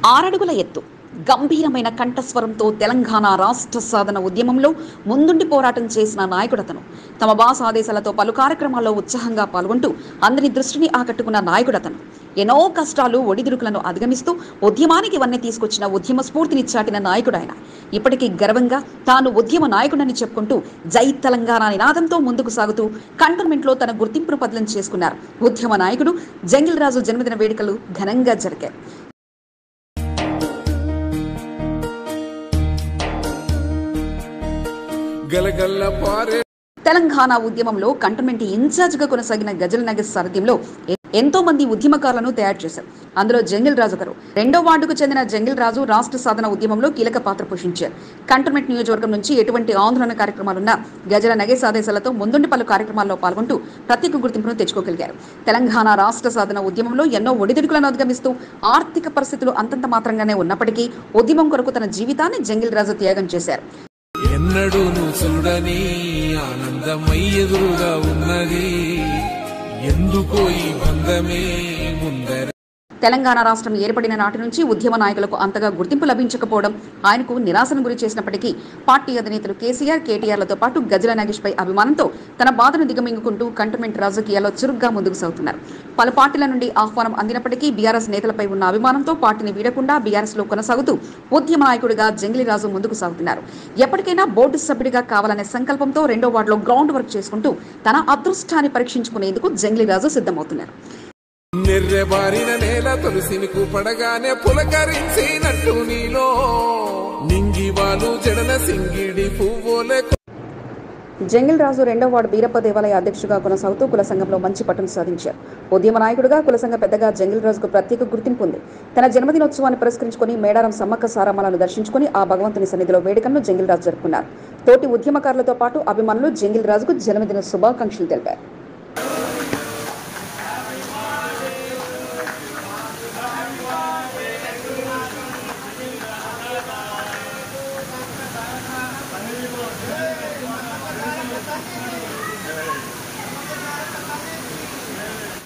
6 అడుగుల ఎత్తు, గంభీరమైన కంఠస్వరంతో తెలంగాణ రాష్ట్ర సాధన ఉద్యమంలో ముందుండి పోరాటం చేసిన నాయకుడతను. తమ బాస్ ఆదేశాలతో పలు కార్యక్రమాల్లో ఉత్సాహంగా పాల్గొంటూ అందరి దృష్టిని ఆకట్టుకున్న నాయకుడతను. ఎన్నో కష్టాలు ఒడిదుడుకులను అధిగమిస్తూ ఉద్యమానికి వన్నె తీసుకొచ్చిన ఉద్యమ స్ఫూర్తిని చాటిన నాయకుడాయన. ఇప్పటికీ గర్వంగా తాను ఉద్యమ నాయకుడని చెప్పుకుంటూ జై తెలంగాణ నినాదంతో ముందుకు సాగుతూ కంటోన్మెంట్లో తన గుర్తింపును బదిలం చేసుకున్నారు. ఉద్యమ నాయకుడు జంగిల్ రాజు జన్మదిన వేడుకలు ఘనంగా జరిగాయి. తెలంగాణ ఉద్యమంలో కంటోన్మెంట్ ఇన్ఛార్జిగా కొనసాగిన గజల నగేష్ సారథ్యంలో ఎంతో మంది ఉద్యమకారులను తయారు చేశారు. అందులో జంగిల్ రాజు గారు. 2వ వార్డుకు చెందిన జంగిల్ రాజు రాష్ట్ర సాధన ఉద్యమంలో కీలక పాత్ర పోషించారు. కంటోన్మెంట్ నియోజకవర్గం నుంచి ఎటువంటి ఆందోళన కార్యక్రమాలున్నా గజల నగేష్ ఆదేశాలతో ముందుండి పలు కార్యక్రమాల్లో పాల్గొంటూ ప్రత్యేక గుర్తింపును తెచ్చుకోగలిగారు. తెలంగాణ రాష్ట్ర సాధన ఉద్యమంలో ఎన్నో ఒడిదుడుకులను అధిగమిస్తూ ఆర్థిక పరిస్థితులు అంతంత మాత్రంగానే ఉన్నప్పటికీ ఉద్యమం కొరకు తన జీవితాన్ని జంగిల్ రాజు త్యాగం చేశారు. ఎన్నడూ చూడని ఆనందమై ఎదురుగా ఉన్నది, ఎందుకో ఈ బంధమే ముందర. తెలంగాణ రాష్ట్రం ఏర్పడిన నాటి నుంచి ఉద్యమ నాయకులకు అంతగా గుర్తింపు లభించకపోవడం ఆయనకు నిరాశను గురి చేసినప్పటికీ పార్టీ అధినేతలు కేసీఆర్, కేటీఆర్లతో పాటు గజల నాగేష్ పై అభిమానంతో తన బాధను దిగమింగుకుంటూ కంటోన్మెంట్ రాజకీయాల్లో చురుగ్గా ముందుకు సాగుతున్నారు. పలు పార్టీల నుండి ఆహ్వానం అందినప్పటికీ బీఆర్ఎస్ నేతలపై ఉన్న అభిమానంతో పార్టీని వీడకుండా బీఆర్ఎస్ లో కొనసాగుతూ ఉద్యమ నాయకుడిగా జంగిలి రాజు ముందుకు సాగుతున్నారు. ఎప్పటికైనా బోర్డు సభ్యుడిగా కావాలనే సంకల్పంతో 2వ వార్డులో గ్రౌండ్ వర్క్ చేసుకుంటూ తన అదృష్టాన్ని పరీక్షించుకునేందుకు జంగిలి రాజు సిద్ధమవుతున్నారు. నిర్రెబారిన నేల తులసిని కూపడగానే పులకరించినట్టు నీలో నింగివాలు జడన సింగిడి పువ్వులే. జంగిల్ రాజు 2వ వార్డు బీరప్ప దేవాలయ అధ్యక్షుడిగా కొనసాగుతూ కుల సంఘంలో మంచి పట్టును సాధించారు. ఉద్యమ నాయకుడిగా కుల సంఘ పెద్దగా జంగిల్ రాజుకు ప్రత్యేక గుర్తింపు ఉంది. తన జన్మదినోత్సవాన్ని పురస్కరించుకుని మేడారం సమ్మక్క సారమ్మలను దర్శించుకుని ఆ భగవంతుని సన్నిధిలో వేడుకలను జంగిల్ రాజు జరుపుకున్నారు. తోటి ఉద్యమకారులతో పాటు అభిమానులు జంగిల్ రాజుకు జన్మదిన శుభాకాంక్షలు తెలిపారు.